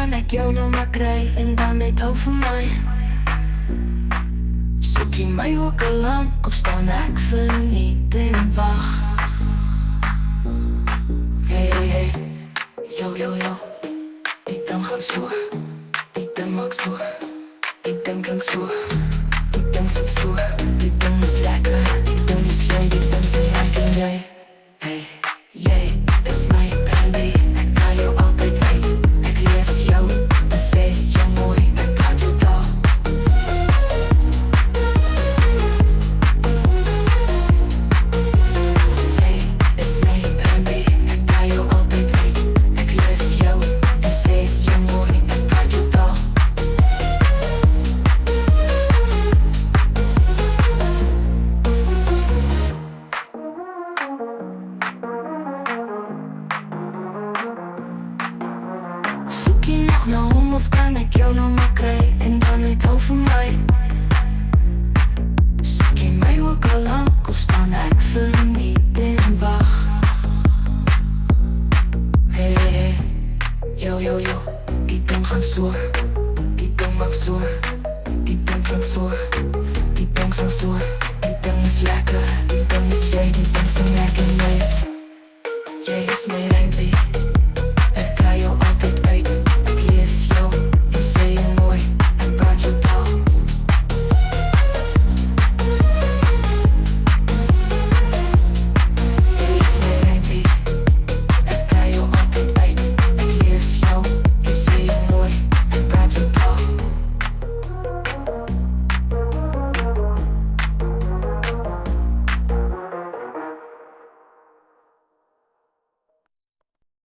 kan ek jou nou maar kry en dan net hou vir my. Soek jy my ook al lank of staan ek verniet en wag? Hey, hey, hey, yo, yo, yo. Die ding gaan so, die ding maak so, die ding klink so, die ding sit so, die ding is lekker, die ding is jy, die ding sê ek en jy. Hey, jy is my baby, ek kan jou altyd uit, ek lees jou, en sê jou mooi, ek praat jou taal. Hey, is my baby, ek kan jou altyd uit, ek lees jou, en sê jou mooi, ek praat jou taal. Soek jy nog na hom of kan ek jou nou maar kry en dan net hou vir my? Soek jy my ook al lank of staan ek verniet en wag? Hey, hey, hey, yo, yo, yo. Die ding gaan so, die ding maak so, die ding klink so.